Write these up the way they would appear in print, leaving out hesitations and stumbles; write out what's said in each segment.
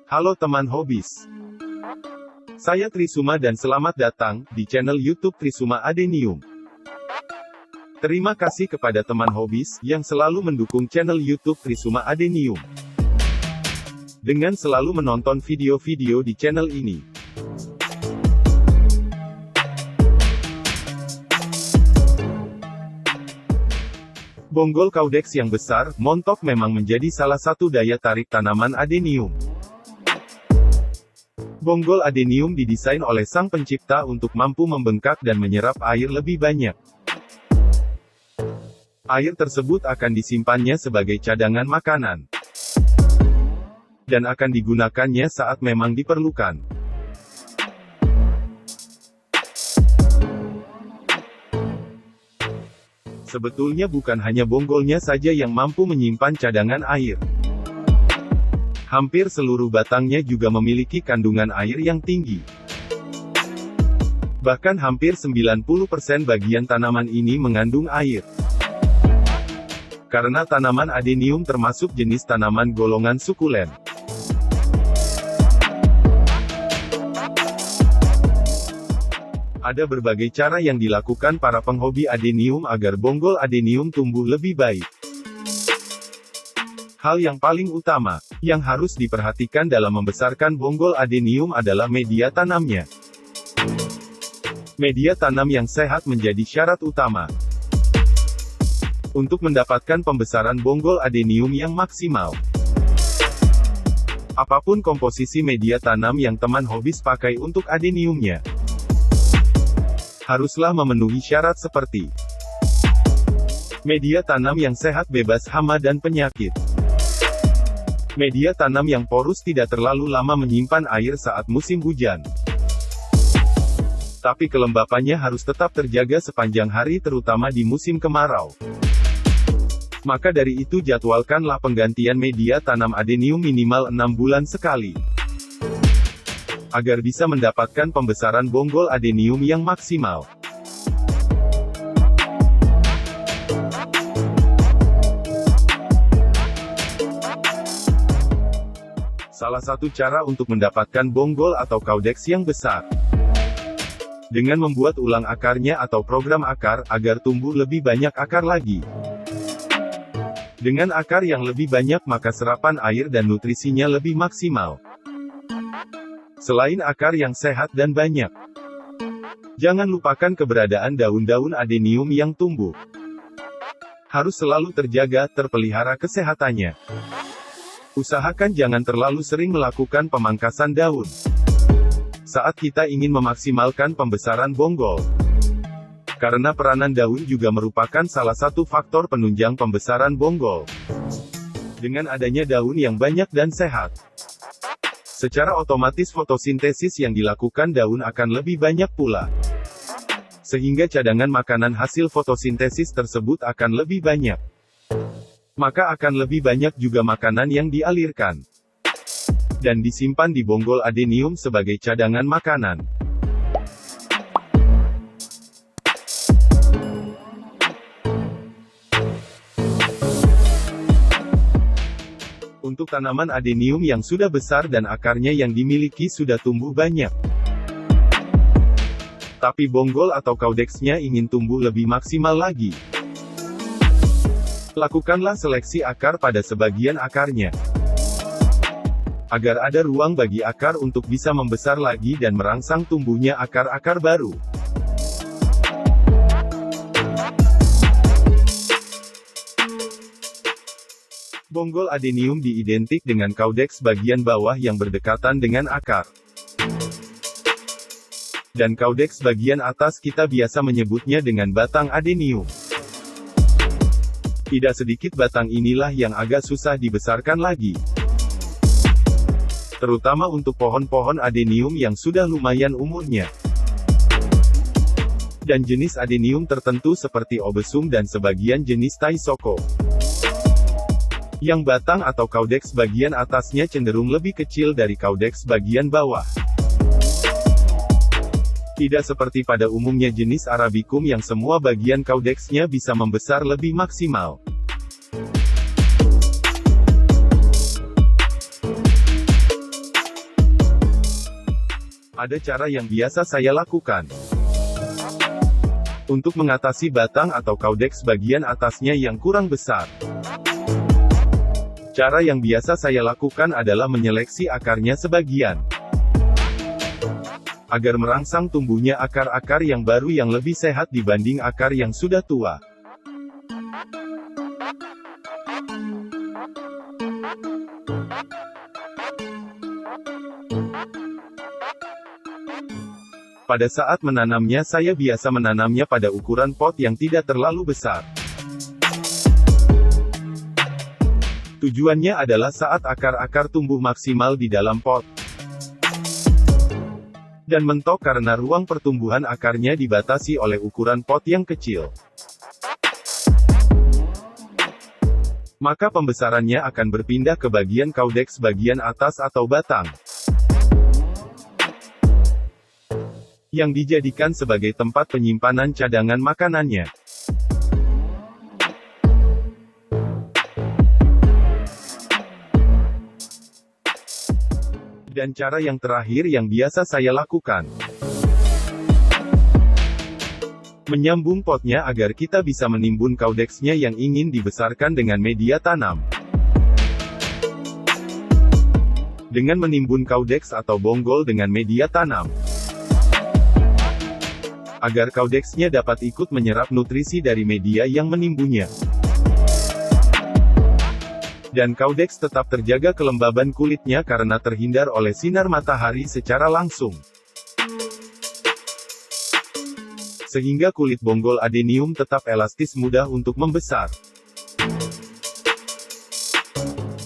Halo teman hobis. Saya Trisuma dan selamat datang di channel YouTube Trisuma Adenium. Terima kasih kepada teman hobis yang selalu mendukung channel YouTube Trisuma Adenium dengan selalu menonton video-video di channel ini. Bonggol Caudex yang besar, montok memang menjadi salah satu daya tarik tanaman adenium. Bonggol adenium didesain oleh sang pencipta untuk mampu membengkak dan menyerap air lebih banyak. Air tersebut akan disimpannya sebagai cadangan makanan, dan akan digunakannya saat memang diperlukan. Sebetulnya bukan hanya bonggolnya saja yang mampu menyimpan cadangan air. Hampir seluruh batangnya juga memiliki kandungan air yang tinggi. Bahkan hampir 90% bagian tanaman ini mengandung air. Karena tanaman adenium termasuk jenis tanaman golongan sukulen. Ada berbagai cara yang dilakukan para penghobi adenium agar bonggol adenium tumbuh lebih baik. Hal yang paling utama, yang harus diperhatikan dalam membesarkan bonggol adenium adalah media tanamnya. Media tanam yang sehat menjadi syarat utama untuk mendapatkan pembesaran bonggol adenium yang maksimal. Apapun komposisi media tanam yang teman hobis pakai untuk adeniumnya, haruslah memenuhi syarat seperti media tanam yang sehat bebas hama dan penyakit, media tanam yang porus tidak terlalu lama menyimpan air saat musim hujan, tapi kelembapannya harus tetap terjaga sepanjang hari terutama di musim kemarau. Maka dari itu jadwalkanlah penggantian media tanam adenium minimal 6 bulan sekali, agar bisa mendapatkan pembesaran bonggol adenium yang maksimal. Salah satu cara untuk mendapatkan bonggol atau caudex yang besar, dengan membuat ulang akarnya atau program akar, agar tumbuh lebih banyak akar lagi. Dengan akar yang lebih banyak maka serapan air dan nutrisinya lebih maksimal. Selain akar yang sehat dan banyak, jangan lupakan keberadaan daun-daun adenium yang tumbuh. Harus selalu terjaga, terpelihara kesehatannya. Usahakan jangan terlalu sering melakukan pemangkasan daun saat kita ingin memaksimalkan pembesaran bonggol. Karena peranan daun juga merupakan salah satu faktor penunjang pembesaran bonggol. Dengan adanya daun yang banyak dan sehat, secara otomatis fotosintesis yang dilakukan daun akan lebih banyak pula. Sehingga cadangan makanan hasil fotosintesis tersebut akan lebih banyak. Maka akan lebih banyak juga makanan yang dialirkan dan disimpan di bonggol adenium sebagai cadangan makanan. Untuk tanaman adenium yang sudah besar dan akarnya yang dimiliki sudah tumbuh banyak, tapi bonggol atau caudexnya ingin tumbuh lebih maksimal lagi, lakukanlah seleksi akar pada sebagian akarnya, agar ada ruang bagi akar untuk bisa membesar lagi dan merangsang tumbuhnya akar-akar baru. Bonggol adenium diidentik dengan caudex bagian bawah yang berdekatan dengan akar. Dan caudex bagian atas kita biasa menyebutnya dengan batang adenium. Tidak sedikit batang inilah yang agak susah dibesarkan lagi. Terutama untuk pohon-pohon adenium yang sudah lumayan umurnya. Dan jenis adenium tertentu seperti obesum dan sebagian jenis taisoko, yang batang atau caudex bagian atasnya cenderung lebih kecil dari caudex bagian bawah. Tidak seperti pada umumnya jenis Arabicum yang semua bagian caudexnya bisa membesar lebih maksimal. Ada cara yang biasa saya lakukan untuk mengatasi batang atau kaudeks bagian atasnya yang kurang besar. Cara yang biasa saya lakukan adalah menyeleksi akarnya sebagian, agar merangsang tumbuhnya akar-akar yang baru yang lebih sehat dibanding akar yang sudah tua. Pada saat menanamnya saya biasa menanamnya pada ukuran pot yang tidak terlalu besar. Tujuannya adalah saat akar-akar tumbuh maksimal di dalam pot dan mentok karena ruang pertumbuhan akarnya dibatasi oleh ukuran pot yang kecil. Maka pembesarannya akan berpindah ke bagian kaudeks bagian atas atau batang, yang dijadikan sebagai tempat penyimpanan cadangan makanannya. Dan cara yang terakhir yang biasa saya lakukan, menyambung potnya agar kita bisa menimbun kaudeksnya yang ingin dibesarkan dengan media tanam. Dengan menimbun kaudeks atau bonggol dengan media tanam, agar kaudeksnya dapat ikut menyerap nutrisi dari media yang menimbunnya. Dan kaudeks tetap terjaga kelembaban kulitnya karena terhindar oleh sinar matahari secara langsung. Sehingga kulit bonggol adenium tetap elastis mudah untuk membesar.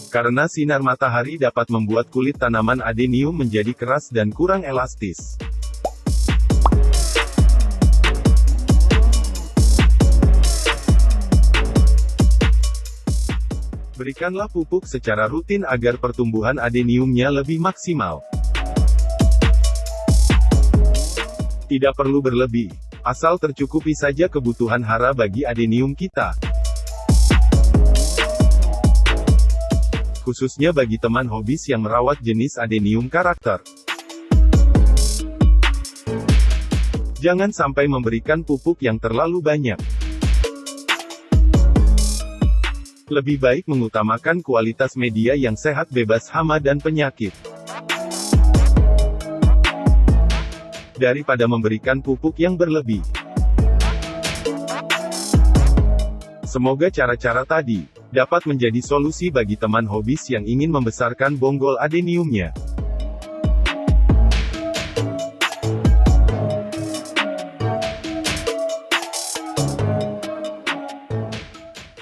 Karena sinar matahari dapat membuat kulit tanaman adenium menjadi keras dan kurang elastis. Berikanlah pupuk secara rutin agar pertumbuhan adeniumnya lebih maksimal. Tidak perlu berlebih, asal tercukupi saja kebutuhan hara bagi adenium kita. Khususnya bagi teman hobis yang merawat jenis adenium karakter. Jangan sampai memberikan pupuk yang terlalu banyak. Lebih baik mengutamakan kualitas media yang sehat bebas hama dan penyakit, daripada memberikan pupuk yang berlebih. Semoga cara-cara tadi dapat menjadi solusi bagi teman hobis yang ingin membesarkan bonggol adeniumnya.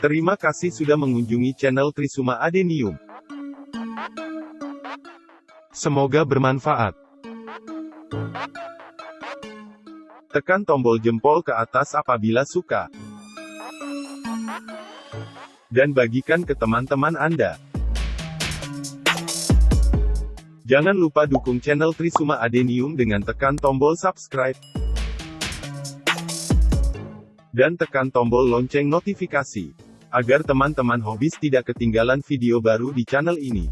Terima kasih sudah mengunjungi channel Trisuma Adenium. Semoga bermanfaat. Tekan tombol jempol ke atas apabila suka. Dan bagikan ke teman-teman Anda. Jangan lupa dukung channel Trisuma Adenium dengan tekan tombol subscribe. Dan tekan tombol lonceng notifikasi, agar teman-teman hobis tidak ketinggalan video baru di channel ini.